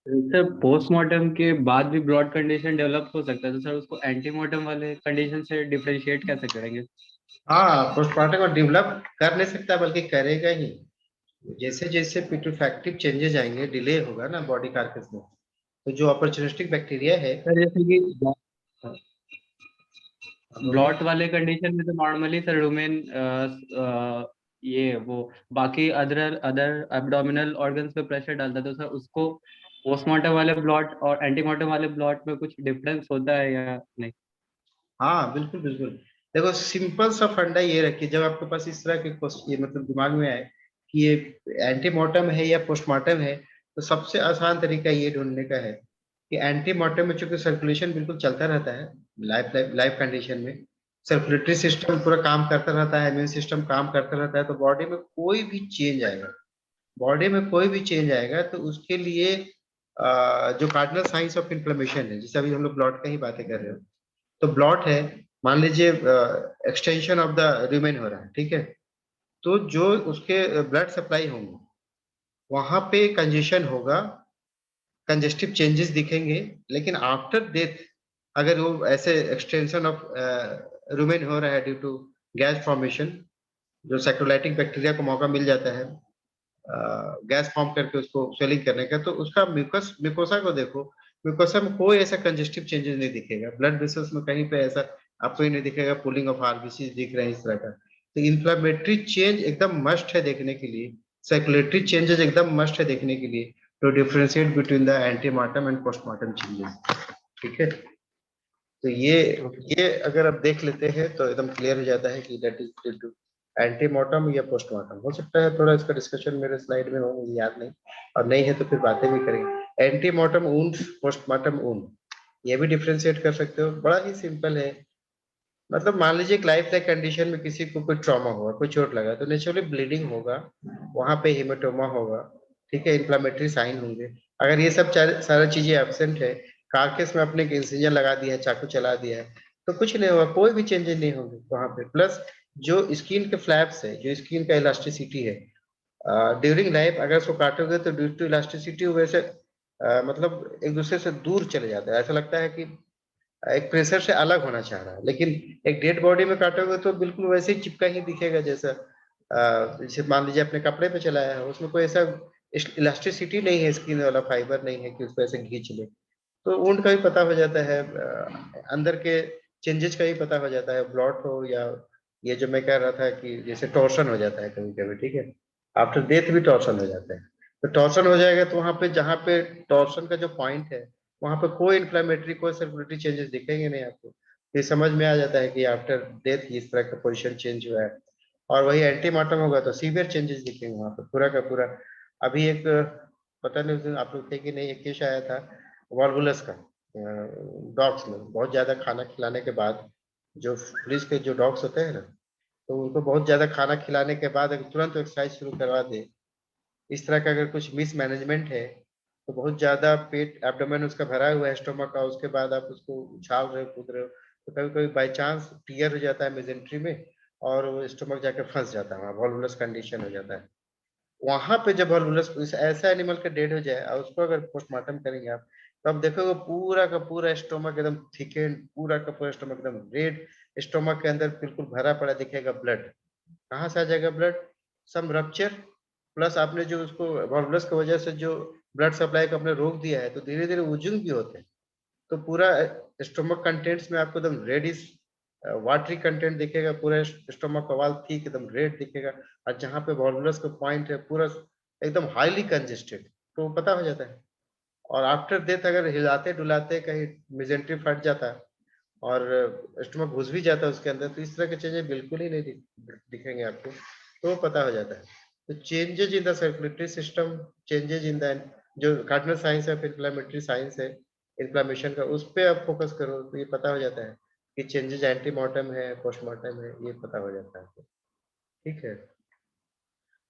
Sir postmortem के बाद भी ब्लॉड कंडीशन डेवलप हो सकता है, तो सर उसको एंटीमार्टम वाले कंडीशन से डिफरेंशिएट कैसे करेंगे? हाँ, पोस्टमार्टम को डेवलप कर नहीं सकता बल्कि करेगा ही। जैसे जैसे पिट्रोफैक्टिव चेंजेस आएंगे, डिले होगा ना बॉडी कार्कस में, तो जो अपॉर्चुनिस्टिक बैक्टीरिया है। सर जैसे कि हाँ, बोलिए। ब्लॉट वाले कंडीशन में तो नॉर्मली सर रुमेन ये वो बाकी अदर अदर एब्डोमिनल ऑर्गन्स पे प्रेशर डालता है, तो सर उसको पोस्टमार्टम वाले ब्लॉट और एंटीमार्टम वाले ब्लॉट में कुछ डिफरेंस होता है या नहीं? हाँ, बिल्कुल बिल्कुल। देखो, सिंपल सा फंडा ये रखिए, जब आपके पास इस तरह के ये मतलब दिमाग में आए कि ये एंटीमार्टम है या पोस्टमार्टम है, तो सबसे आसान तरीका ये ढूंढने का है कि एंटीमार्टम में चूंकि सर्कुलेशन बिल्कुल चलता रहता है, लाइफ लाइफ लाइफ कंडीशन में सर्कुलेटरी सिस्टम पूरा काम करता रहता है, इम्यून सिस्टम काम करता रहता है, तो बॉडी में कोई भी चेंज आएगा, बॉडी में कोई भी चेंज आएगा तो उसके लिए जो कार्डिनल साइंस ऑफ इन्फ्लेमेशन है, जैसे अभी हम लोग ब्लॉट का ही बातें कर रहे हो, तो ब्लॉट है, मान लीजिए एक्सटेंशन ऑफ द रिमेन हो रहा है, ठीक है, तो जो उसके ब्लड सप्लाई होंगे वहां पे कंजेशन होगा, कंजेस्टिव चेंजेस दिखेंगे, लेकिन आफ्टर डेथ अगर वो ऐसे एक्सटेंशन ऑफ रुमेन हो रहा है ड्यू टू गैस फॉर्मेशन, जो सैक्रोलाइटिक बैक्टीरिया को मौका मिल जाता है गैस फॉर्म करके उसको स्वेलिंग करने का, तो उसका म्यूकस म्यूकोसा को देखो, म्यूकोसा में कोई ऐसा कंजेस्टिव चेंजेस नहीं दिखेगा, ब्लड वेसल्स में कहीं पे ऐसा आपको ही नहीं दिखेगा, पुलिंग ऑफ आरबीसी दिख रहे हैं इस तरह का। तो इन्फ्लेमेटरी चेंज एकदम मस्ट है देखने के लिए, सर्कुलेटरी चेंजेस एकदम मस्ट है देखने के लिए, to differentiate between the antemortem and postmortem changes. ठीक है, तो ये अगर आप देख लेते हैं तो एकदम क्लियर हो जाता है कि that is due to antemortem या पोस्टमार्टम। हो सकता है थोड़ा इसका डिस्कशन मेरे स्लाइड में हो, मुझे याद नहीं, और नहीं है तो फिर बातें भी करेंगे। एंटीमार्टम ऊंड, पोस्टमार्टम ऊंड, ये भी डिफ्रेंशिएट कर सकते हो, बड़ा ही सिंपल है। मतलब मान लीजिए एक लाइफ लाइक कंडीशन में किसी को कोई ट्रॉमा हुआ, कोई चोट लगा, तो नेचुरली ब्लीडिंग होगा, वहां पे हेमेटोमा होगा, ठीक है, इन्फ्लामेटरी साइन होंगे। अगर ये सब सारा चीजें एब्सेंट है, कार्केस में आपने इंसिजन लगा दिया है, चाकू चला दिया है, तो कुछ नहीं होगा, कोई भी चेंजेस नहीं होंगे वहां पे। प्लस जो स्किन के फ्लैप्स है, जो स्किन का इलास्टिसिटी है, ड्यूरिंग लाइफ अगर उसको काटोगे तो ड्यू टू इलास्टिसिटी वैसे मतलब एक दूसरे से दूर चले जाता है, ऐसा लगता है कि एक प्रेशर से अलग होना चाह रहा है, लेकिन एक डेड बॉडी में काटोगे तो बिल्कुल वैसे ही चिपका ही दिखेगा, जैसा जैसे मान लीजिए अपने कपड़े पे चलाया है, उसमें कोई ऐसा इलास्टिसिटी नहीं है, स्किन वाला फाइबर नहीं है कि उसको ऐसे खींच ले। तो ऊंट का भी पता हो जाता है, अंदर के चेंजेस का भी पता हो जाता है, ब्लॉट हो या ये जो मैं कह रहा था कि जैसे टॉर्सन हो जाता है कभी कभी, ठीक है, आफ्टर डेथ भी टॉर्सन हो जाता है। तो टॉर्सन हो जाएगा तो वहां पे जहाँ पे टॉर्सन का जो पॉइंट है, वहां पे कोई इन्फ्लेमेटरी कोई सर्कुलेटरी चेंजेस दिखेंगे नहीं आपको। ये समझ में आ जाता है कि आफ्टर डेथ इस तरह का पोजिशन चेंज हुआ है। और वही एंटीमार्टम होगा तो सीवियर चेंजेस दिखेंगे वहां पे पूरा का पूरा। अभी एक पता नहीं उस दिन आप लोग थे कि नहीं, एक केस आया था वॉल्वुलस का, डॉग्स में बहुत ज्यादा खाना खिलाने के बाद, जो पुलिस के जो डॉग्स होते हैं ना, तो उनको बहुत ज्यादा खाना खिलाने के बाद अगर तुरंत एक्सरसाइज शुरू करवा दे, इस तरह का अगर कुछ मिस मैनेजमेंट है, तो बहुत ज्यादा पेट एब्डोमेन उसका भरा हुआ है स्टोमक का, उसके बाद आप उसको उछाल रहे हो, कूद रहे हो, तो कभी कभी बाई चांस टीयर हो जाता है मेजेंट्री में, और वो स्टोमक जाके फंस जाता है, वहाँ वॉल्वुलस कंडीशन हो जाता है। वहां पे जब वॉल्वुलस ऐसा एनिमल का डेड हो जाए और उसको अगर पोस्टमार्टम करेंगे आप, तो आप देखोगे पूरा का पूरा स्टोमक एकदम थिकेंड, पूरा का पूरा स्टोमक एकदम रेड, स्टोमक के अंदर बिल्कुल भरा पड़ा दिखेगा ब्लड। कहाँ से आ जाएगा ब्लड? सम रप्चर, प्लस आपने जो उसको वॉल्वुलस की वजह से जो ब्लड सप्लाई को आपने रोक दिया है, तो धीरे धीरे वुजुंग भी होते हैं, तो पूरा स्टोमक कंटेंट्स में आपको एकदम रेडिश वाटरी कंटेंट दिखेगा, पूरा स्टोमक का वाल ठीक एकदम रेड दिखेगा, और जहाँ पे वॉल्वुलस का पॉइंट है पूरा एकदम हाईली कंजेस्टेड, तो पता हो जाता है। और आफ्टर डेथ अगर हिलाते डुलाते कहीं मिजेंट्री फट जाता है और स्टोमक घुस भी जाता है उसके अंदर, तो इस तरह के चेंजेस बिल्कुल ही नहीं दिखेंगे आपको, तो पता हो जाता है। तो changes in the circulatory system, changes in the जो कार्डिनल साइंस है, फिर इन्फ्लेमेटरी साइंस है, इन्फ्लेमेशन का, उस पे आप फोकस करो तो ये पता हो जाता है कि चेंजेज एंटीमार्टम है, पोस्टमार्टम है, ये पता हो जाता है आपको। ठीक है,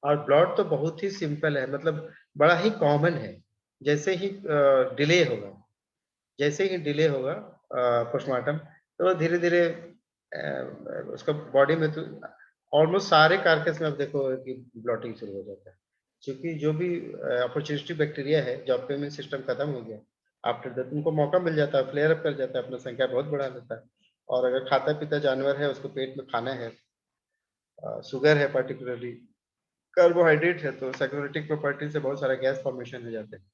और ब्लॉट तो बहुत ही सिंपल है, मतलब बड़ा ही कॉमन है। जैसे ही डिले होगा, जैसे ही डिले होगा पोस्टमार्टम, तो धीरे धीरे उसका बॉडी में तो ऑलमोस्ट सारे कारकेस में आप देखो कि ब्लॉटिंग शुरू हो जाता है। क्योंकि जो भी अपॉर्चुनिस्टिक बैक्टीरिया है, जब आपका इम्यून सिस्टम खत्म हो गया आफ्टर दैट, उनको मौका मिल जाता है, फ्लेयर अप कर जाता है, अपना संख्या बहुत बढ़ा लेता है। और अगर खाता पीता जानवर है, उसको पेट में खाना है, शुगर है पर्टिकुलरली, कार्बोहाइड्रेट है, तो साइक्रोलिटिक प्रॉपर्टी से बहुत सारा गैस फॉर्मेशन हो जाते हैं।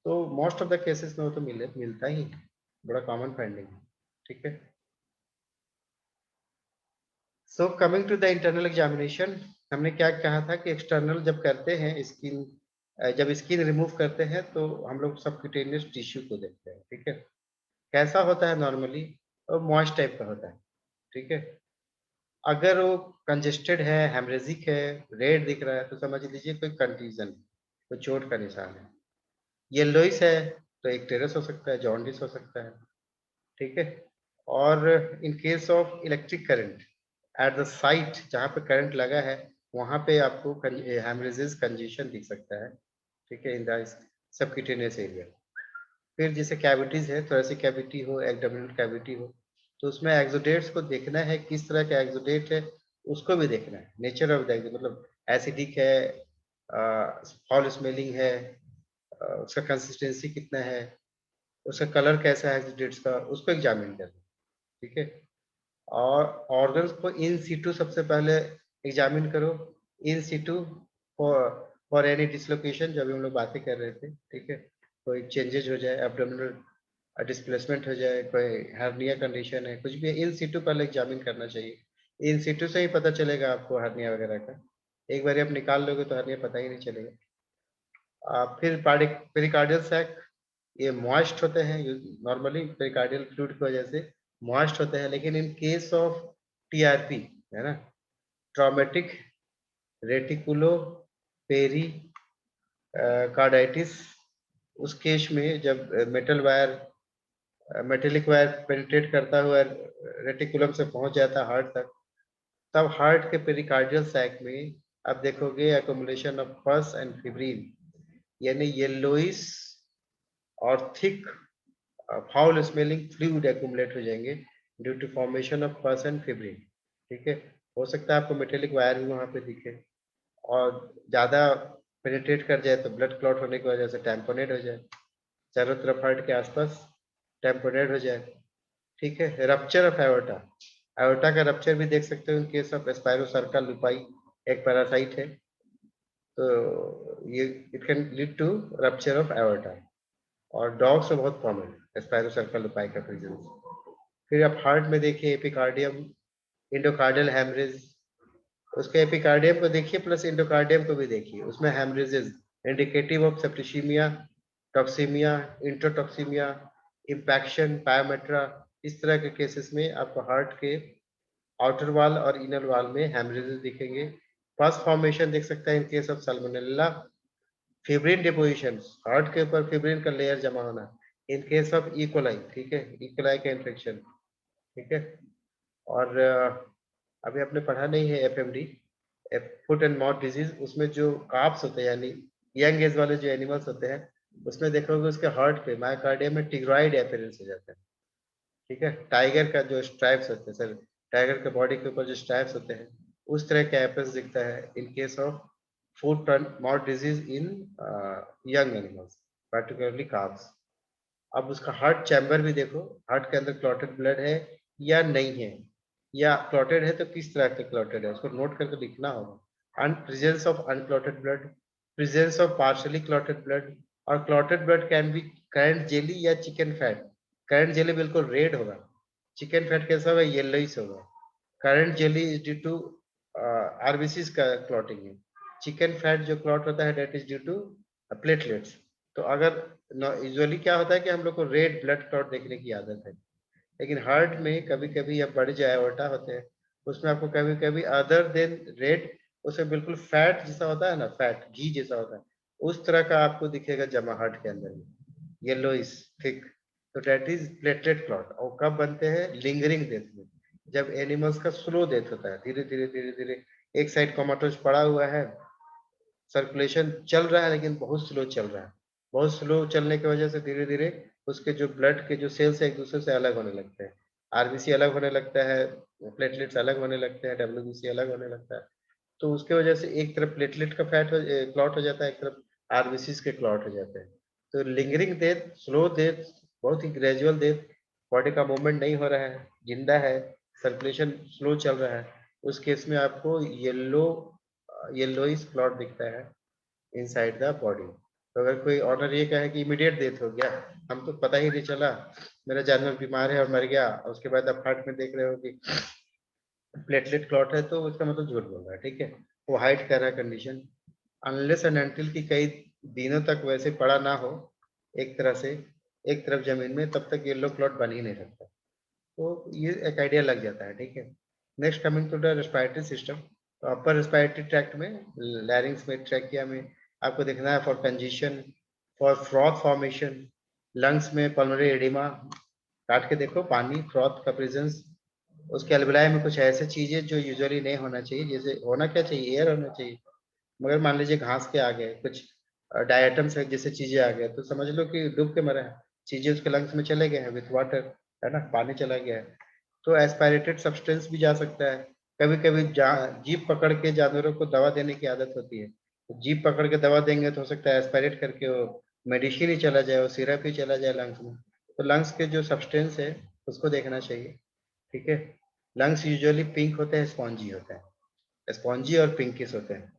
तो मोस्ट ऑफ द केसेस में वो तो मिलता ही है, बड़ा कॉमन फाइंडिंग है। ठीक है। So coming to the internal examination, हमने क्या कहा था कि एक्सटर्नल जब करते हैं स्किन, जब स्किन रिमूव करते हैं तो हम लोग सबक्यूटेनियस टिश्यू को देखते हैं। ठीक है। कैसा होता है नॉर्मली, और मॉइस्ट टाइप का होता है। ठीक है। अगर वो कंजेस्टेड है, हेमरेजिक है, रेड दिख रहा है, तो समझ लीजिए कोई कंट्यूजन, कोई चोट का निशान है। येलोइस है तो एक टेरस हो सकता है, जॉन्डिस हो सकता है। ठीक है। और इन case of electric current at the site जहाँ पे करंट लगा है, वहां पे आपको हेमरेजेस कंजेशन दिख सकता है। ठीक है, इन द सबक्यूटेनियस एरिया। फिर जैसे कैविटीज है, थोड़ा कैविटी हो, एब्डोमिनल कैविटी हो, तो उसमें एक्सोडेट्स को देखना है, किस तरह का एक्सोडेट है उसको भी देखना है। नेचर ऑफ द, मतलब एसिडिक है, फॉल स्मेलिंग है, उसका कंसिस्टेंसी कितना है, उसका कलर कैसा है एक्सोडेट्स का, उसको एग्जामिन करना। ठीक है। और ऑर्गन्स को इन सीटू सबसे पहले एग्जामिन करो, in situ for for any dislocation, जो अभी हम लोग बातें कर रहे थे। ठीक है। कोई चेंजेज हो जाए, एब्डोमिनल डिस्प्लेसमेंट हो जाए, कोई हर्निया कंडीशन है, कुछ भी है, इन सीटू पहले एग्जामिन करना चाहिए। इन सीटू से ही पता चलेगा आपको हर्निया वगैरह का। एक बार आप निकाल लोगे तो हर्निया पता ही नहीं चलेगा। फिर पेरिकार्डियल सैक, ये मॉइस्ट होते हैं नॉर्मली, पेरिकार्डियल फ्लूइड की वजह से मॉइस्ट होते हैं, लेकिन इन केस ऑफ टीआरपी, है ना, ट्रॉमेटिक रेटिकुलो पेरी कार्डाइटिस, उस केस में जब मेटेलिक वायर पेनिट्रेट करता हुआ रेटिकुलम से पहुंच जाता है हार्ट तक, तब हार्ट के पेरिकार्डियल सैक में आप देखोगे accumulation of pus and fibrin, यानी येलोइस और thick foul smelling fluid accumulate हो जाएंगे due to formation of pus and fibrin. ठीक है। हो सकता है आपको मेटेलिक वायर भी वहां पे दिखे, और ज्यादा पेनिट्रेट कर जाए तो ब्लड क्लॉट होने की वजह से टैम्पोनेट हो जाए, चारों तरफ हार्ट के आसपास टैम्पोनेट हो जाए। ठीक है। रप्चर ऑफ एओर्टा, एओर्टा का रप्चर भी देख सकते हो इन केस ऑफ स्पायरोसर्कल लुपाई, एक पैरासाइट है, तो ये it can lead to rupture of aorta. और डॉग्स में बहुत कॉमन है स्पायरोसर्कल लुपाई का प्रेजेंस। फिर आप हार्ट में देखिए एपिकार्डियम, इंडोकार्डियल हैमरेज, उसके एपिकार्डियम को देखिए प्लस इंडोकार्डियम को भी देखिए, उसमें haemorrhages indicative of septicaemia, toxaemia, enterotoxaemia, impaction, pyometra, इस तरह के केसेस में आपको हार्ट के आउटर वॉल और इनर वॉल में हैमरेजेस दिखेंगे। पस फॉर्मेशन देख सकता है in case of salmonella, fibrin deposition, heart के ऊपर फिब्रिन का लेयर जमा होना इन केस ऑफ इकोलाई। ठीक है, इकोलाई का इन्फेक्शन। ठीक है। और अभी आपने पढ़ा नहीं है FMD, foot and mouth disease, उसमें जो काप्स होते हैं यानी यंग एज वाले जो एनिमल्स होते हैं, उसमें देखोगे उसके हार्ट पे मायोकार्डियम में टिग्रॉइड अपीयरेंस हो जाता है। ठीक है। टाइगर का जो स्ट्राइप्स होते हैं सर, टाइगर के बॉडी के ऊपर जो स्ट्राइप्स होते हैं, उस तरह का अपीयरेंस दिखता है in case of foot and mouth disease in young animals, particularly calves. अब उसका हार्ट चैम्बर भी देखो, हार्ट के अंदर क्लॉटेड ब्लड है या नहीं है, या क्लॉटेड है तो किस तरह का क्लॉटेड है, उसको नोट करके लिखना होगा। Presence of unclotted blood, presence of partially clotted blood, और clotted blood can be currant jelly या चिकन फैट। करंट जेली बिल्कुल रेड होगा, चिकन फैट कैसा होगा, येलोइश होगा। Currant jelly is due to RBC का क्लॉटिंग है, चिकन फैट जो क्लॉट होता है that is due to platelets. तो अगर यूजुअली क्या होता है कि हम लोग को रेड ब्लड क्लॉट देखने की आदत है, लेकिन हार्ट में कभी कभी या बड़े जो एओर्टा होते हैं, उसमें आपको कभी कभी अदर देन रेड, उसमें बिल्कुल फैट जैसा होता है ना, फैट घी जैसा होता है, उस तरह का आपको दिखेगा जमा हार्ट के अंदर में, येलोइश थिक। तो डेट इज प्लेटलेट क्लॉट। और कब बनते हैं, लिंगरिंग डेथ में, जब एनिमल्स का स्लो डेथ होता है, धीरे धीरे धीरे धीरे, एक साइड कोमाटोज पड़ा हुआ है, सर्कुलेशन चल रहा है लेकिन बहुत स्लो चल रहा है, बहुत स्लो चलने की वजह से धीरे धीरे उसके जो ब्लड के जो सेल्स है एक दूसरे से अलग होने लगते हैं, आरबीसी अलग होने लगता है, प्लेटलेट्स अलग होने लगते हैं, डब्ल्यूबीसी अलग होने लगता है। तो उसके वजह से एक तरफ प्लेटलेट का फैट क्लॉट हो जाता है, एक तरफ आरबीसी के क्लॉट हो जाते हैं। तो लिंगरिंग डेथ, स्लो डेथ, बहुत ही ग्रेजुअल डेथ, बॉडी का मूवमेंट नहीं हो रहा है, जिंदा है, सर्कुलेशन स्लो चल रहा है, उस केस में आपको येलोइश क्लॉट दिखता है इनसाइड द बॉडी। तो अगर कोई ऑर्डर ये कहे कि इमीडिएट डेथ हो गया, हम तो पता ही नहीं चला, मेरा जानवर बीमार है और मर गया, और उसके बाद आप हार्ट में देख रहे हो कि प्लेटलेट क्लॉट है, तो उसका मतलब झूठ बोल रहा है, ठीक है, वो हाइड कर रहा है कंडीशन। अनलेस एंड अनटिल की कई दिनों तक वैसे पड़ा ना हो एक तरह से एक तरफ जमीन में, तब तक येलो क्लॉट बन ही नहीं सकता। तो ये एक आइडिया लग जाता है, ठीक है। Next coming to the respiratory system, तो अपर रेस्पिरेटरी ट्रैक्ट में, लैरिंग्स में, ट्रैकिया में आपको देखना है for congestion, for froth formation, lungs में पल्मोनरी एडिमा, काट के देखो पानी फ्रॉथ का प्रेजेंस, उसके अलविलाई में कुछ ऐसे चीजें जो यूजुअली नहीं होना चाहिए, जैसे होना क्या चाहिए, एयर होना चाहिए, मगर मान लीजिए घास के आ गए कुछ, डायटम्स है जैसे चीजें आ गए, तो समझ लो कि डूब के मरा है, चीजें उसके लंग्स में चले गए हैं विथ वाटर, है ना, पानी चला गया है। तो एस्पायरेटेड सब्सटेंस भी जा सकता है। कभी कभी जीप पकड़ के जानवरों को दवा देने की आदत होती है, तो जीप पकड़ के दवा देंगे तो हो सकता है एस्पायरेट करके वो मेडिसिन ही चला जाए, वो सिरप ही चला जाए लंग्स में। तो लंग्स के जो सब्सटेंस है उसको देखना चाहिए, ठीक है। लंग्स यूजुअली पिंक होते हैं, स्पॉन्जी होते हैं, स्पॉन्जी और पिंकिश होते हैं।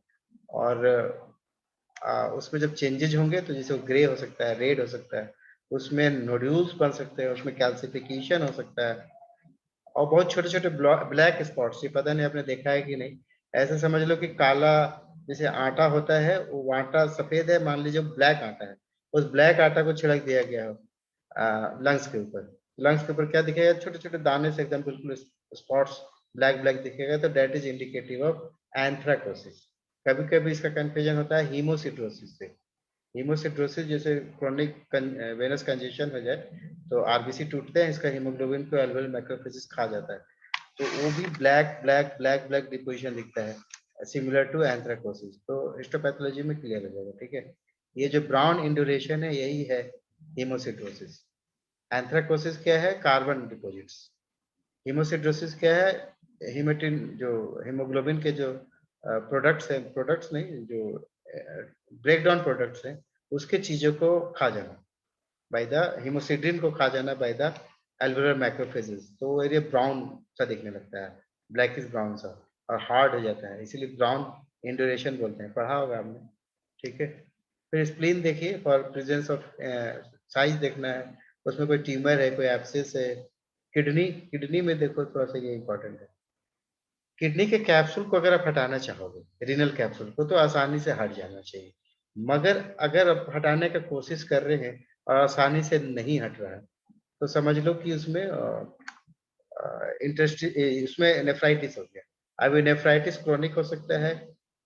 और उसमें जब चेंजेज होंगे तो जैसे वो ग्रे हो सकता है, रेड हो सकता है, उसमें नोड्यूल्स बन सकते हैं, उसमें कैल्सिफिकेशन हो सकता है, और बहुत छोटे छोटे ब्लैक स्पॉट्स, ये पता नहीं आपने देखा है कि नहीं, ऐसे समझ लो कि काला जैसे आटा होता है, वो आटा सफेद है, मान लीजिए ब्लैक आटा है, उस ब्लैक आटा को छिड़क दिया गया हो लंग्स के ऊपर, लंग्स के ऊपर क्या दिखेगा, छोटे छोटे दाने से एकदम बिल्कुल स्पॉट्स ब्लैक ब्लैक दिखेगा, तो that is indicative of anthracosis. कभी कभी इसका कंफ्यूजन होता है हीमोसिट्रोसिस से। हीमोसिट्रोसिस जैसे क्रोनिक वेनस कंजेशन हो जाए तो आरबीसी टूटते हैं, इसका हीमोग्लोबिन को एल्वेओलार मैक्रोफेजेस खा जाता है, तो वो भी black black black black deposition दिखता है सिमिलर टू एंथ्राकोसिस। तो हिस्टोपैथोलॉजी में क्लियर हो जाएगा, ठीक है। ये जो ब्राउन इंडुरेशन है यही है हीमोसिट्रोसिस। एंथ्राकोसिस क्या है, कार्बन डिपॉजिट्स। हीमोसिट्रोसिस क्या है, हीमेटिन जो हीमोग्लोबिन के जो प्रोडक्ट्स हैं, प्रोडक्ट्स नहीं, जो ब्रेक डाउन प्रोडक्ट्स हैं, उसके चीजों को खा जाना बाय द हीमोसिड्रिन को खा जाना बाय द एल्वेओलार मैक्रोफेजेस, तो वो एरिया ब्राउन सा दिखने लगता है, ब्लैकिश ब्राउन सा, और हार्ड हो जाता है, इसीलिए ब्राउन इंडोरेशन बोलते हैं, पढ़ा होगा आपने, ठीक है। फिर स्प्लीन देखिए फॉर प्रेजेंस ऑफ साइज देखना है, उसमें कोई ट्यूमर है, कोई एब्सेस है। किडनी, किडनी में देखो थोड़ा सा ये इंपॉर्टेंट है, किडनी के कैप्सूल को अगर आप हटाना चाहोगे, रीनल कैप्सूल को, तो आसानी से हट जाना चाहिए, मगर अगर आप हटाने का कोशिश कर रहे हैं और आसानी से नहीं हट रहा है, तो समझ लो कि उसमें इंटरेस्ट, उसमें नेफ्राइटिस हो गया। अब नेफ्राइटिस क्रोनिक हो सकता है,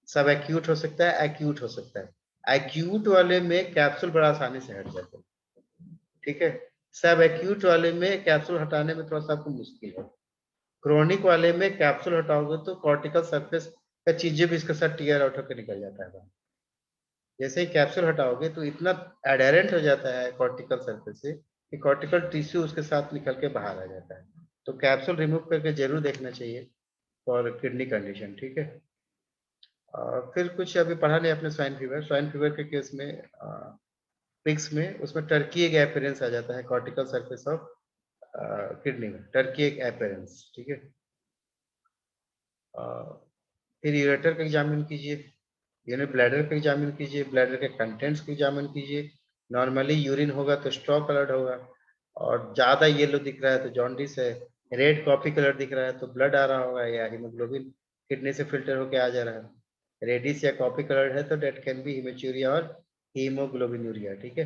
सब एक्यूट हो सकता है, एक्यूट हो सकता है। एक्यूट वाले में कैप्सूल बड़ा आसानी से हट जाते हैं, ठीक है। सब एक्यूट वाले में कैप्सूल हटाने में थोड़ा सा आपको मुश्किल है। क्रोनिक वाले में कैप्सूल हटाओगे तो कॉर्टिकल सरफेस का चीजें भी इसके साथ टीयर आउट होकर निकल जाता है। जैसे ही कैप्सूल हटाओगे तो इतना एडहेरेंट हो जाता है कॉर्टिकल सरफेस से कि कॉर्टिकल टिश्यू उसके साथ निकल के बाहर आ जाता है। तो कैप्सूल रिमूव करके जरूर देखना चाहिए फॉर किडनी कंडीशन, ठीक है। फिर कुछ अभी पढ़ा नहीं अपने स्वाइन फीवर, स्वाइन फीवर के केस में पिग्स में उसमें टर्की एक एपेरेंस आ जाता है कॉर्टिकल सरफेस ऑफ किडनी में, टर्की एक एपेरेंस, ठीक है। फिर यूरेटर का एग्जामिन कीजिए, यानी ब्लैडर का एग्जामिन कीजिए, ब्लैडर के कंटेंट्स को एग्जामिन कीजिए। नॉर्मली यूरिन होगा तो स्ट्रॉ कलर्ड होगा, और ज्यादा येलो दिख रहा है तो जॉन्डिस है, रेड कॉफी कलर दिख रहा है तो ब्लड आ रहा होगा या हीमोग्लोबिन किडनी से फिल्टर होके आ जा रहा है। रेडिश या कॉफी कलर है तो डेट कैन बी हीमेचूरिया और हीमोग्लोबिनूरिया, ठीक है।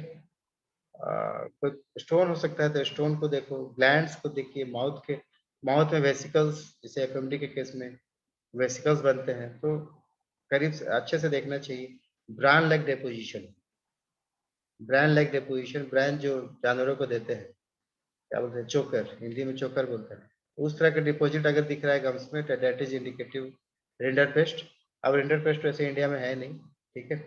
कोई स्टोन हो सकता है तो स्टोन को देखो, ग्लैंड्स को देखिए, माउथ में वेसिकल्स, जैसे एफएमडी के केस में वेसिकल्स बनते हैं, तो करीब से अच्छे से देखना चाहिए। Brand leg deposition, brand leg deposition, brand जो जानवरों को देते हैं, क्या बोलते हैं, चोकर, हिंदी में चोकर बोलते हैं, उस तरह का डिपॉजिट अगर दिख रहा है गम्स में तो that is indicative rinderpest. अब रिंडर पेस्ट वैसे इंडिया में है नहीं, ठीक है।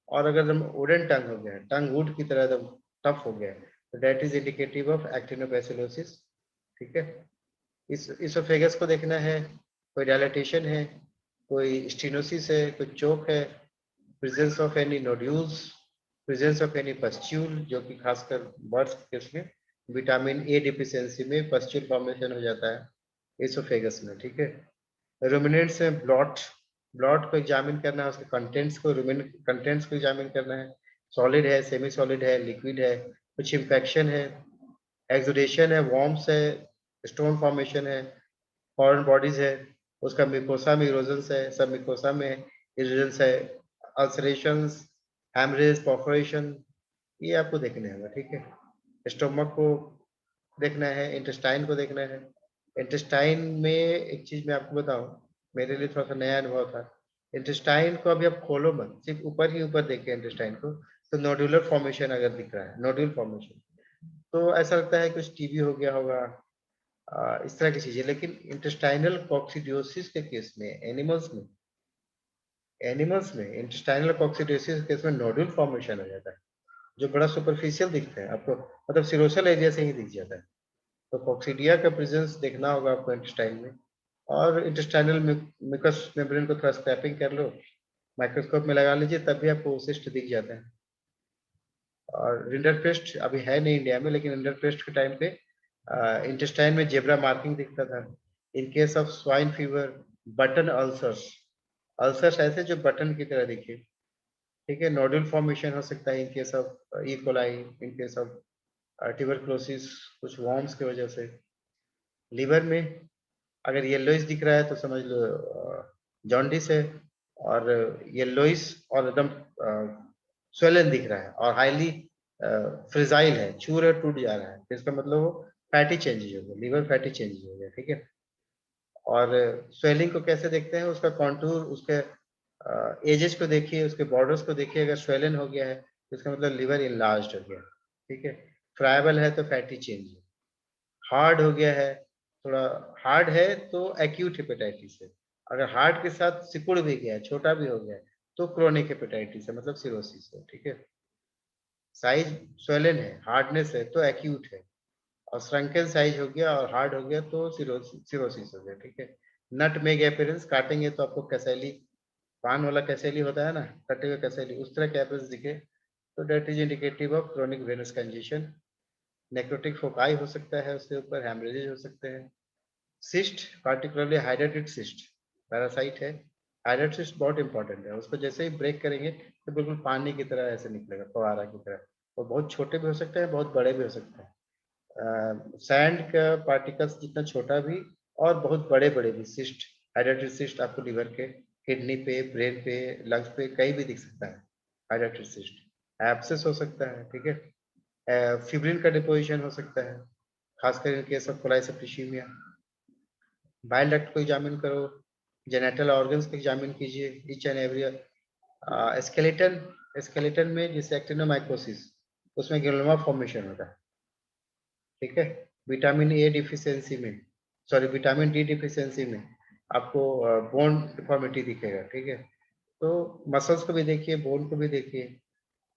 और अगर एकदम वुडन टंग हो गया है, टंग वुड की तरह एकदम टफ हो गया है, तो डेट इज इंडिकेटिव ऑफ एक्टिनोबैसिलोसिस, ठीक है। इस इसोफेगस को देखना है, कोई डायलिटेशन है, कोई स्टेनोसिस है, कोई चोक है, presence of any nodules, presence of any pustule, जो कि खासकर बर्थ के उसमें विटामिन ए डिफिशियंसी में पस्ट्यूल फॉर्मेशन हो जाता है एसोफेगस में, ठीक है। रुमिनेंट्स में ब्लॉट, ब्लॉट को एग्जामिन करना है, उसके कंटेंट्स को, रुमिनेंट कंटेंट्स को एग्जामिन करना है, सॉलिड है, सेमी सॉलिड है, लिक्विड है, कुछ इन्फेक्शन है, एक्सुडेशन है, वॉर्म्स है, स्टोन फॉर्मेशन है, फॉरेन बॉडीज है, उसका मिकोसा में इरोजन्स है, सब मिकोसा में इरोजन्स है, अल्सरेशंस, हैमरेज, परफोरेशन, ये आपको देखने होगा, ठीक है। स्टोमक को देखना है, इंटेस्टाइन को देखना है। इंटेस्टाइन में एक चीज मैं आपको बताऊं, मेरे लिए थोड़ा सा नया अनुभव था। इंटेस्टाइन को अभी आप खोलो मत, सिर्फ ऊपर ही ऊपर देखिए इंटेस्टाइन को, तो नोडुलर फॉर्मेशन अगर दिख रहा है, नोड्यूल फॉर्मेशन, तो ऐसा लगता है कुछ टीबी हो गया होगा, इस तरह की चीजें। लेकिन इंटेस्टाइनल कॉक्सिडियोसिस के केस में, एनिमल्स में इंटेस्टाइनल कॉक्सिडियोसिस के केस में नोड्यूल फॉर्मेशन हो जाता है, जो बड़ा सुपरफिशियल दिखता है आपको, मतलब सिरोसल एरिया से ही दिख जाता है। तो कॉक्सिडिया का प्रेजेंस देखना होगा आपको इंटेस्टाइन में। और इंटेस्टाइनल म्यूकस मेम्ब्रेन को थोड़ा स्क्रैपिंग कर लो, माइक्रोस्कोप में लगा लीजिए, तब भी आपको सिस्ट दिख जाता है। और रिंडरपेस्ट अभी है नहीं इंडिया में, लेकिन रिंडरपेस्ट के टाइम पे इंटेस्टाइन में जेब्रा मार्किंग दिखता था। इन case of swine fever, button ulcers, ulcers ऐसे जो बटन की तरह दिखे, ठीक है। नोडुल फॉर्मेशन हो सकता है in case of E coli, in case of tuberculosis, कुछ वॉर्म्स की वजह से। लीवर में अगर येलोइस दिख रहा है तो समझ लो जॉन्डिस है, और येलोइस और एकदम स्वेलन दिख रहा है और हाईली फ्रिजाइल है, छू रहे टूट जा रहा है, तो इसका मतलब वो फैटी चेंजेज हो गया, लीवर फैटी चेंजेज हो गया, ठीक है। और स्वेलिंग को कैसे देखते हैं, उसका कॉन्टूर, उसके एजेस को देखिए, उसके बॉर्डर्स को देखिए, अगर स्वेलन हो गया है तो इसका मतलब लिवर इनलार्ज्ड हो गया, ठीक है। फ्राइबल है तो फैटी चेंज है। हार्ड हो गया है, थोड़ा हार्ड है तो एक्यूट हेपेटाइटिस है। अगर हार्ट के साथ सिकुड़ भी गया है, छोटा भी हो गया है, तो क्रोनिक हेपेटाइटिस है, मतलब सिरोसिस है, ठीक है। साइज स्वेलन है, हार्डनेस है तो एक्यूट है, और श्रंकन साइज हो गया और हार्ड हो गया तो सिरोसिस हो गया, ठीक है। नटमेग अपीयरेंस, काटेंगे तो आपको कैसेली, पान वाला कैसेली होता है ना, कटे हुए कैसेली, उस तरह के अपीयरेंस दिखे, तो that is indicative of chronic venous congestion. Necrotic foci हो सकता है, उसके ऊपर हेमरेजेज हो सकते हैं। सिस्ट, पार्टिकुलरली हाइड्रेटेड सिस्ट, पैरासाइट है। हाइड्रेटेड सिस्ट बहुत इंपॉर्टेंट है, उसको जैसे ही ब्रेक करेंगे तो बिल्कुल पानी की तरह ऐसे निकलेगा, फवारा की तरह। वो बहुत छोटे भी हो सकते हैं, बहुत बड़े भी हो सकते हैं। सैंड का पार्टिकल्स जितना छोटा भी और बहुत बड़े बड़े भी सिस्ट, हाइड्रेटेड सिस्ट आपको लिवर के, किडनी पे, ब्रेन पे, लंग्स पे कहीं भी दिख सकता है हाइड्रेटेड सिस्ट। एब्सेस हो सकता है, ठीक है। फिब्रिन का डिपोजिशन हो सकता है, खासकर इन case of coli septicaemia. Bile duct को एग्जामिन करो, जेनेटल ऑर्गन्स को एग्जामिन कीजिए, each and every. Skeleton, skeleton में जैसे एक्टिनोमाइकोसिस, उसमें ग्रानुलोमा फॉर्मेशन होता है, ठीक है। विटामिन ए डिफिशियंसी में, सॉरी विटामिन डी डिफिशियंसी में आपको बोन डिफॉर्मिटी दिखेगा, ठीक है। तो मसल्स को भी देखिए, बोन को भी देखिए।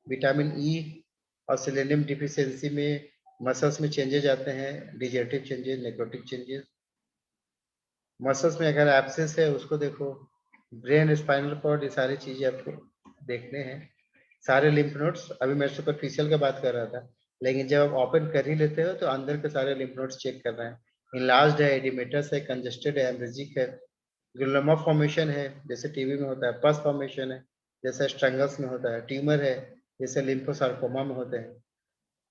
विटामिन ई और सेलेनियम डिफिशियंसी में मसल्स में चेंजेज आते हैं, degenerative changes, necrotic changes. Muscles में अगर एब्सेस है उसको देखो, ब्रेन, स्पाइनल कॉर्ड, ये सारी चीजें आपको देखने हैं। सारे लिम्फ नोड्स, अभी मैं सुपरफिशियल का बात कर रहा था, लेकिन जब आप ओपन कर ही लेते हो तो अंदर के सारे लिम्फ नोड्स चेक कर रहे हैं। इनलार्ज्ड है, एडिमेटस है, कंजेस्टेड है, हेमरेजिक है, ग्रानुलोमा फॉर्मेशन है जैसे टीबी में होता है, पस फॉर्मेशन है जैसे स्ट्रैंगल्स में होता है, ट्यूमर है जैसे लिम्फोसार्कोमा में होते हैं।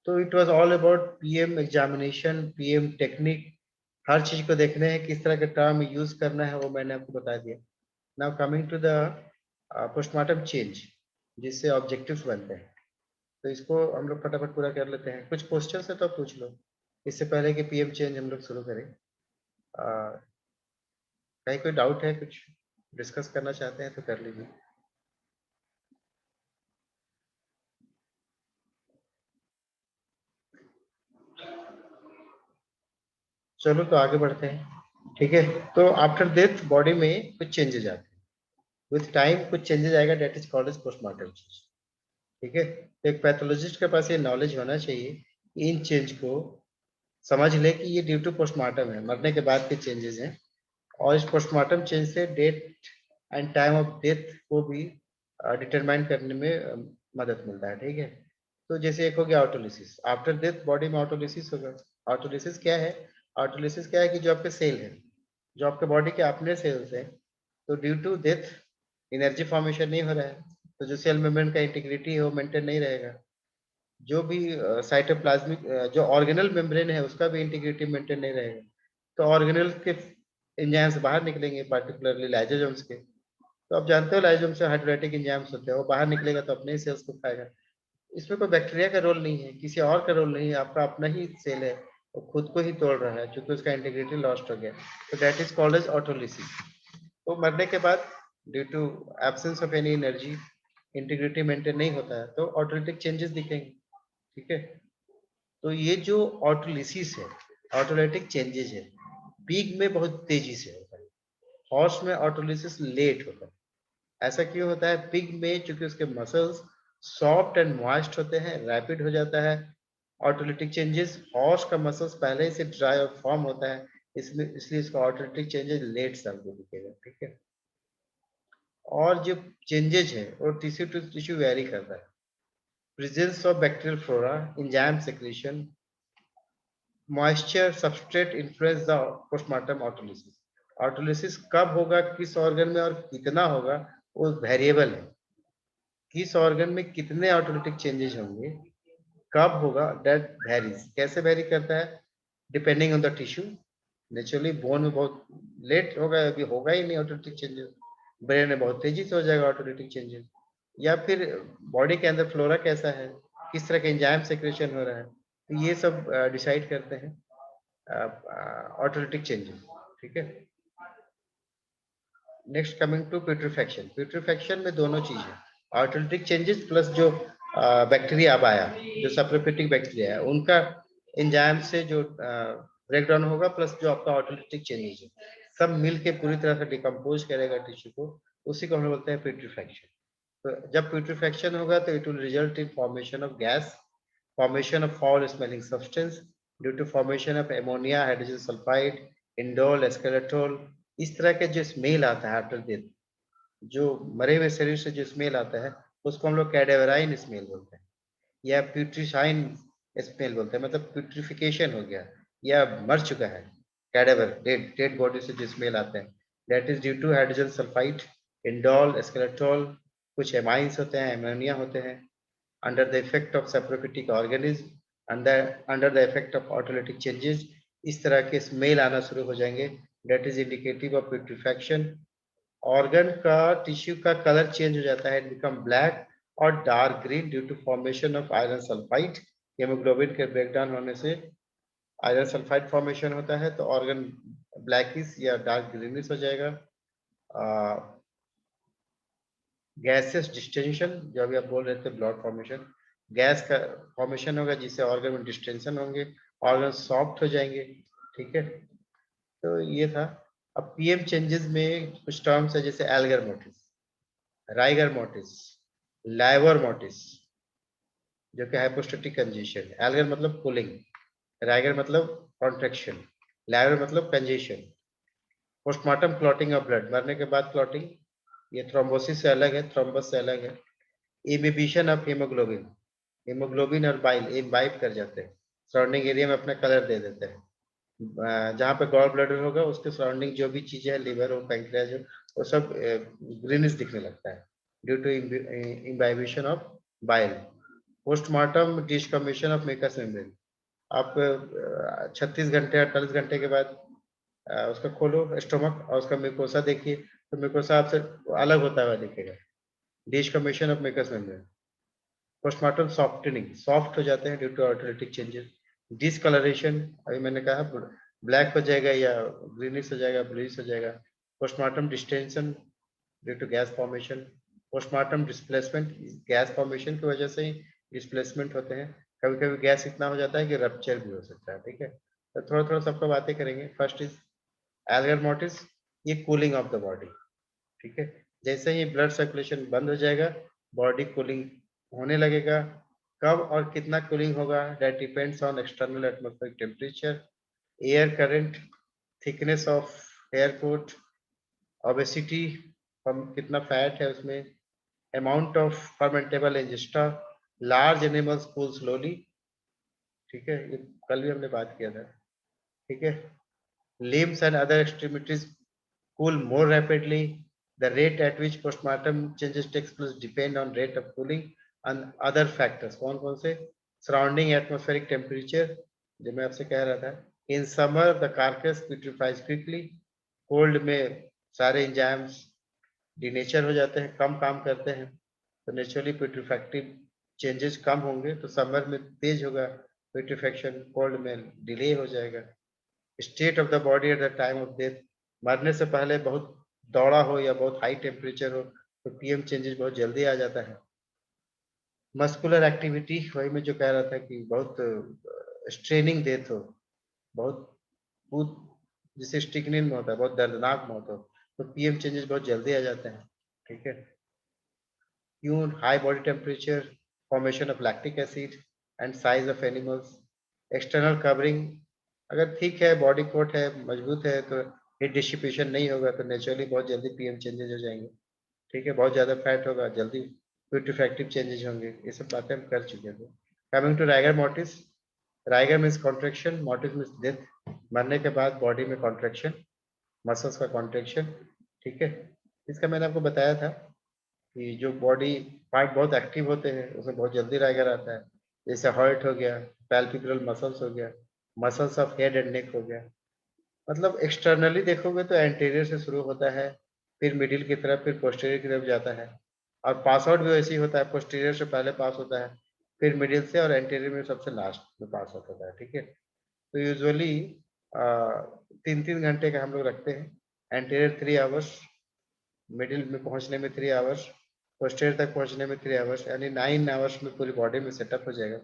तो it was all about PM examination, PM technique, हर चीज को देखने हैं, किस तरह के टर्म यूज करना है वो मैंने आपको बता दिया। Now coming to the postmortem change, जिससे ऑब्जेक्टिव्स बनते हैं, तो इसको हम लोग फटाफट पूरा कर लेते हैं। कुछ क्वेश्चन है तो आप पूछ लो, इससे पहले कि पीएम चेंज हम लोग शुरू करें। कहीं कोई डाउट है, कुछ डिस्कस करना चाहते हैं तो कर लीजिए। चलो तो आगे बढ़ते हैं, ठीक है। तो आफ्टर डेथ बॉडी में कुछ चेंजेस आते हैं, विथ टाइम कुछ चेंजेस आएगा, that is called as postmortem change, ठीक है। तो एक पैथोलॉजिस्ट के पास ये नॉलेज होना चाहिए कि इन चेंज को समझ ले कि ये ड्यू टू पोस्टमार्टम है, मरने के बाद के चेंजेस हैं। और इस पोस्टमार्टम चेंज से date and time of death को भी डिटरमाइन करने में मदद मिलता है, ठीक है। तो जैसे एक हो गया ऑटोलिसिस, आफ्टर डेथ बॉडी में ऑटोलिसिस होगा। ऑटोलिसिस क्या है? ऑटोलिसिस क्या है कि जो आपके सेल है, जो आपके बॉडी के अपने सेल्स हैं, तो due to death energy formation नहीं हो रहा है, तो जो सेल मेम्ब्रेन का इंटीग्रिटी है वो मेंटेन नहीं रहेगा। जो भी साइटोप्लाज्मिक जो ऑर्गेनल मेम्ब्रेन है उसका भी इंटीग्रिटी मेंटेन नहीं रहेगा, तो ऑर्गेनल के एंजाइम्स बाहर निकलेंगे, पार्टिकुलरली लाइसोसोम्स के। तो आप जानते हो लाइसोसोम से हाइड्रोलाइटिक एंजाइम्स होते हैं, वो बाहर निकलेगा तो अपने ही सेल्स को खाएगा। इसमें कोई बैक्टीरिया का रोल नहीं है, किसी और का रोल नहीं है, आपका अपना ही सेल है, वो खुद को ही तोड़ रहा है क्योंकि उसका इंटीग्रिटी लॉस्ट हो गया। तो that is called as autolysis. तो मरने के बाद due to absence of any energy integrity maintain नहीं होता है, तो ऑटोलिटिक चेंजेस दिखेंगे, ठीक है। तो ये जो ऑटोलिसिस है, ऑटोलिटिक चेंजेस है, पिग में बहुत तेजी से होता है, हॉर्स में ऑटोलिसिस लेट होता है। ऐसा क्यों होता है? पिग में चूंकि उसके मसल्स सॉफ्ट एंड मॉइस्ट होते हैं, रैपिड हो जाता है ऑटोलिटिक चेंजेस। हॉर्स का मसल्स पहले से ड्राई और फॉर्म होता है, इसमें इसलिए इसका ऑटोलिटिक चेंजेस लेट साल को दिखेगा, ठीक है। और जो चेंजेस है वो टिश्यू टू टिश्यू वेरी करता है। Presence of bacterial flora, enzyme secretion, moisture substrate influence the postmortem autolysis. Autolysis कब होगा, किस ऑर्गन में और कितना होगा, वो वेरिएबल है। किस ऑर्गन में कितने ऑटोलिटिक चेंजेस होंगे, कब होगा, दैट वेरीज। कैसे वेरी करता है? Depending on the tissue. Naturally bone में बहुत लेट होगा, अभी होगा ही नहीं ऑटोलिटिक चेंजेस। ब्रेन में बहुत तेजी से हो जाएगा ऑटोलिटिक चेंजेस। या फिर बॉडी के अंदर फ्लोरा कैसा है, किस तरह के एंजाइम सेक्रेशन हो रहा है, तो ये सब डिसाइड करते हैं ऑटोलिटिक चेंजेस, ठीक है। Next coming to putrefaction. Putrefaction में दोनों चीज है, ऑटोलिटिक चेंजेस प्लस जो बैक्टीरिया अब आया, जो सप्रोफिटिक बैक्टीरिया है, उनका एंजाइम से जो ब्रेक डाउन होगा, प्लस जो आपका ऑटोलिटिक चेंजेस है, सब मिल के पूरी तरह से डिकम्पोज करेगा टिश्यू को, उसी को हम लोग बोलते हैं प्यूट्रिफैक्शन। तो जब प्यूट्रिफैक्शन होगा तो it will result in formation of gas, formation of foul smelling substance due to formation of ammonia, hydrogen sulfide, indole, eskeratol। इस तरह के जो स्मेल आता है आफ्टर डेथ, जो मरे हुए शरीर से जो स्मेल आता है, उसको हम लोग कैडेवराइन स्मेल बोलते हैं, या प्यूट्रिशाइन स्मेल बोलते हैं। मतलब प्यूट्रिफिकेशन हो गया या मर चुका है, कैडेवर, डेड डेड बॉडी से जो स्मेल आते हैं, that is due to hydrogen sulphide, indole, skatole, कुछ एमाइंस होते हैं, एमोनिया होते हैं, under the effect of saprophytic organism, under the effect of autolytic changes, इस तरह के स्मेल आना शुरू हो जाएंगे, that is indicative of putrefaction। Organ का, टिश्यू का कलर चेंज हो जाता है, बिकम ब्लैक और dark green due to formation of iron sulphide. Haemoglobin के ब्रेकडाउन होने से आयरन सल्फाइड फॉर्मेशन होता है, तो ऑर्गन ब्लैकिश या डार्क ग्रीनिश हो जाएगा। गैसेस डिस्टेंशन, जो अभी आप बोल रहे थे ब्लड फॉर्मेशन, गैस का फॉर्मेशन होगा जिससे ऑर्गन में डिस्टेंशन होंगे, ऑर्गन सॉफ्ट हो जाएंगे, ठीक है। तो ये था। अब पीएम चेंजेस में कुछ टर्म्स है, जैसे Elgar mortise, rigor mortise, liver mortise, जो कि हाइपोस्टेटिक कंजेशन। एल्गर मतलब कूलिंग, राइगर मतलब कॉन्ट्रेक्शन, लाइवर मतलब congestion. Postmortem clotting of blood, मरने के बाद क्लॉटिंग, ये थ्रोम्बोसिस से अलग है, थ्रोम्बस से अलग है। इनहिबिशन ऑफ हीमोग्लोबिन, हीमोग्लोबिन और बाइल इम्बाइब कर जाते हैं, सराउंडिंग एरिया में अपना कलर दे देते हैं। जहाँ पे गॉल ब्लैडर होगा उसके सराउंडिंग जो भी चीजें हैं, लिवर हो, पैंक्रियाज हो, वो सब ग्रीनिश दिखने लगता है due to imbibition of bile. Postmortem desquamation of mucous membrane, आप 36 घंटे 48 घंटे के बाद उसका खोलो स्टोमक और उसका म्यूकोसा देखिए, तो म्यूकोसा आपसे अलग होता हुआ दिखेगा, desquamation of mucous membrane. Postmortem softening, soft हो जाते हैं due to autolytic changes. Discolouration, अभी मैंने कहा ब्लैक हो जाएगा या ग्रीनिश हो जाएगा, ब्लूइश हो जाएगा। Postmortem distension due to gas formation. Postmortem displacement, gas formation की वजह से ही डिस्प्लेसमेंट होते हैं। कभी कभी गैस इतना हो जाता है कि रप्चर भी हो सकता है, ठीक है। तो थोड़ा थोड़ा सबको बातें करेंगे। फर्स्ट इज एल्गर मोटिस, ये कूलिंग ऑफ द बॉडी, ठीक है। जैसे ही ब्लड सर्कुलेशन बंद हो जाएगा, बॉडी कूलिंग होने लगेगा। कब और कितना कूलिंग होगा, that depends on external atmospheric temperature, air current, thickness of air coat, obesity, कितना फैट है उसमें, amount of fermentable ingesta, large animals cool slowly, ठीक है, ये कल भी हमने बात किया था, ठीक है। Limbs and other extremities cool more rapidly. The rate at which postmortem changes takes place depend on rate of cooling and other factors. कौन कौन से? Surrounding atmospheric temperature, जो मैं आपसे कह रहा था. In summer the carcass putrefies quickly. Cold में सारे enzymes denature हो जाते हैं, कम काम करते हैं, तो naturally putrefactive changes कम होंगे, तो summer में तेज होगा putrefaction, cold में delay हो जाएगा. State of the body at the time of death, मरने से पहले बहुत दौड़ा हो या बहुत हाई टेम्परेचर हो तो पीएम चेंजेस बहुत जल्दी आ जाता है. मस्कुलर एक्टिविटी, वही मैं जो कह रहा था कि बहुत स्ट्रेनिंग डेथ हो, बहुत जिसे स्टिकनिंग में होता है, बहुत दर्दनाक मौत हो, तो पीएम चेंजेस बहुत जल्दी आ जाते हैं, ठीक है. क्यों? High body temperature, formation of lactic acid and size of animals, external covering अगर ठीक है, बॉडी कोट है, मजबूत है, तो हीट डिसिपेशन नहीं होगा, तो नेचुरली बहुत जल्दी पीएम चेंजेस हो जाएंगे, ठीक है. बहुत ज्यादा फैट होगा, जल्दी प्यूट्रिफैक्टिव चेंजेस होंगे. ये सब बातें हम कर चुके थे. Coming to rigor mortis, rigor means contraction, mortis means death. मरने के बाद बॉडी में कॉन्ट्रेक्शन, मसल्स का कॉन्ट्रेक्शन, ठीक है. इसका मैंने आपको बताया था कि जो बॉडी पार्ट बहुत एक्टिव होते हैं उसमें बहुत जल्दी राइगर आता है, जैसे हार्ट हो गया, पैल्पिब्रल मसल्स हो गया, muscles of head and neck हो गया. मतलब एक्सटर्नली देखोगे तो एंटीरियर से शुरू होता है, फिर मिडिल की तरफ, फिर पोस्टीरियर की तरफ जाता है, और पास आउट भी वैसे ही होता है, पोस्टीरियर से पहले पास होता है, फिर मिडिल से, और एंटीरियर में सबसे लास्ट में पास आउट होता है, ठीक है. तो यूजुअली 3-3 घंटे का हम लोग रखते हैं. एंटीरियर 3 आवर्स, मिडिल में पहुंचने में 3 आवर्स, पोस्टीरियर तक पहुंचने में 3 आवर्स, यानी 9 आवर्स में पूरी बॉडी में सेटअप हो जाएगा,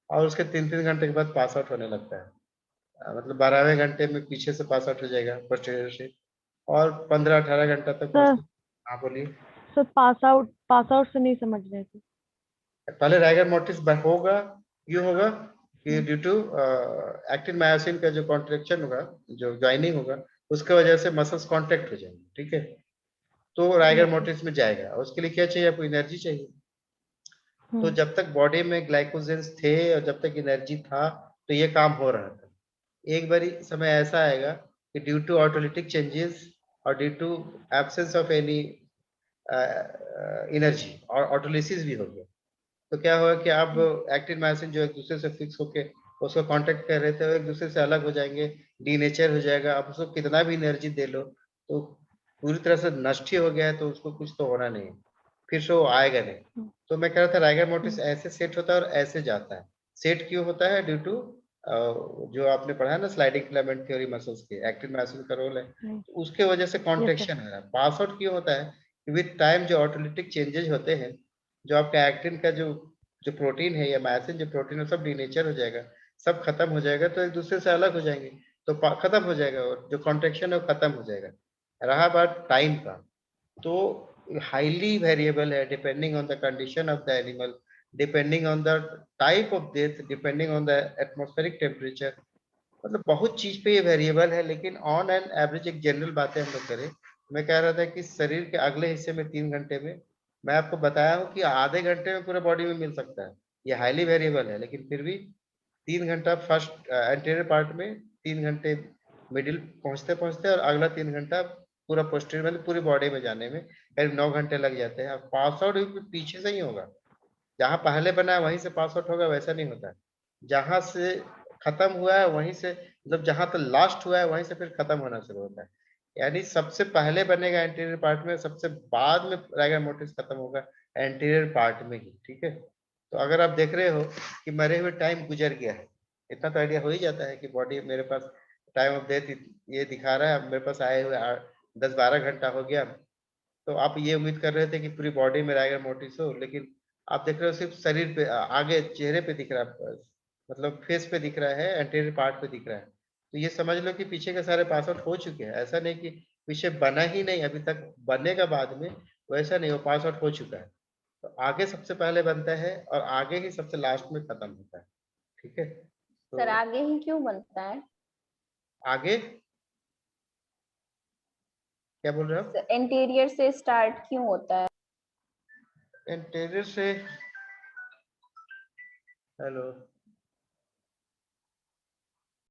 और उसके 3-3 घंटे के बाद पास आउट होने लगता है. मतलब 12वें घंटे में पीछे से पास आउट हो जाएगा पोस्टीरियर से, और 15-18 घंटा तक सर पहुंचते. हाँ बोलिए. सर पास आउट से नहीं समझ रहे थे. पहले राइगर मोर्टिस होगा, क्यों होगा कि हम्म, ड्यू टू एक्टिन मायोसिन का जो कॉन्ट्रेक्शन होगा, जो ज्वाइनिंग होगा, उसके वजह से मसल्स कॉन्ट्रैक्ट हो जाएंगे, ठीक है. तो राइगर ओके. मोर्टिस में जाएगा, उसके लिए क्या चाहिए आपको? एनर्जी चाहिए. तो जब तक बॉडी में ग्लाइकोजेंस थे और जब तक एनर्जी था, तो ये काम हो रहा था. एक बारी समय ऐसा आएगा कि ड्यू टू ऑटोलिटिक चेंजेस और due to absence of any energy, और ऑटोलिसिस भी हो गया, तो क्या होगा कि अब एक्टिन मायोसिन जो एक दूसरे से फिक्स होके उसको कांटेक्ट कर रहे थे, वो एक दूसरे से अलग हो जाएंगे, डीनेचर हो जाएगा. अब उसको कितना भी एनर्जी दे लो तो पूरी तरह से नष्ट ही हो गया है, तो उसको कुछ तो होना नहीं, फिर से वो आएगा नहीं. तो मैं कह रहा था राइगर मोर्टिस ऐसे सेट होता है और ऐसे जाता है. सेट क्यों होता है? ड्यू टू जो आपने पढ़ा है ना स्लाइडिंग फिलामेंट थ्योरी, मसल्स के एक्टिन मायोसिन का रोल है, तो उसके वजह से यस सर. कॉन्ट्रेक्शन हो रहा है. पास आउट क्यों होता है? विद टाइम जो ऑटोलिटिक चेंजेस होते हैं, जो आपका एक्टिन का जो जो प्रोटीन है या मायोसिन जो प्रोटीन है, सब डीनेचर हो जाएगा, सब खत्म हो जाएगा, तो एक दूसरे से अलग हो जाएंगे, तो खत्म हो जाएगा, और जो कॉन्ट्रेक्शन है वो खत्म हो जाएगा. रहा बात टाइम का, तो हाईली वेरिएबल है, depending on the condition of the animal, depending on the type of death, depending on the atmospheric temperature. मतलब बहुत चीज पे ये वेरिएबल है, लेकिन ऑन एन एवरेज एक जनरल बातें हम लोग करें, मैं कह रहा था कि शरीर के अगले हिस्से में 3 घंटे में, मैं आपको बताया हूँ कि आधे घंटे में पूरे बॉडी में मिल सकता है. ये हाईली वेरिएबल है, लेकिन फिर भी 3 घंटा फर्स्ट एंटीरियर पार्ट में, 3 घंटे मिडिल पहुंचते पहुंचते, और अगला 3 घंटा पूरा पोस्टीरियर, मतलब पूरी बॉडी में जाने में करीब 9 घंटे लग जाते हैं. और पास आउट भी पीछे से ही होगा, जहां पहले बना है वहीं से पास आउट होगा, वैसा नहीं होता है. जहां से खत्म हुआ है वहीं से, मतलब जहां तक लास्ट हुआ है वहीं से फिर खत्म होना शुरू होता है. यानी सबसे पहले बनेगा एंटीरियर पार्ट में, सबसे बाद में राइगर मोर्टिस खत्म होगा एंटीरियर पार्ट में ही, ठीक है. तो अगर आप देख रहे हो कि मरे हुए टाइम गुजर गया है, इतना तो आइडिया हो ही जाता है कि बॉडी मेरे पास टाइम ऑफ डेथ ये दिखा रहा है, मेरे पास आए हुए 10-12 घंटा हो गया. तो आप ये उम्मीद कर रहे थे कि पूरी बॉडी में राइगर मोर्टिस हो, लेकिन आप देख रहे हो सिर्फ शरीर पे, आगे चेहरे पे दिख रहा है, मतलब फेस पे दिख रहा है, एंटीरियर पार्ट पे दिख रहा है. तो ये समझ लो कि पीछे के सारे पास आउट हो चुके हैं. ऐसा नहीं कि पीछे बना ही नहीं अभी तक, बनेगा बाद में, वैसा नहीं, वो पास आउट हो चुका है. तो आगे सबसे पहले बनता है और आगे ही सबसे लास्ट में खत्म होता है, ठीक है. सर तो आगे ही क्यों बनता है? आगे क्या बोल रहे हो आप? एंटीरियर से स्टार्ट क्यों होता है? एंटीरियर से, हेलो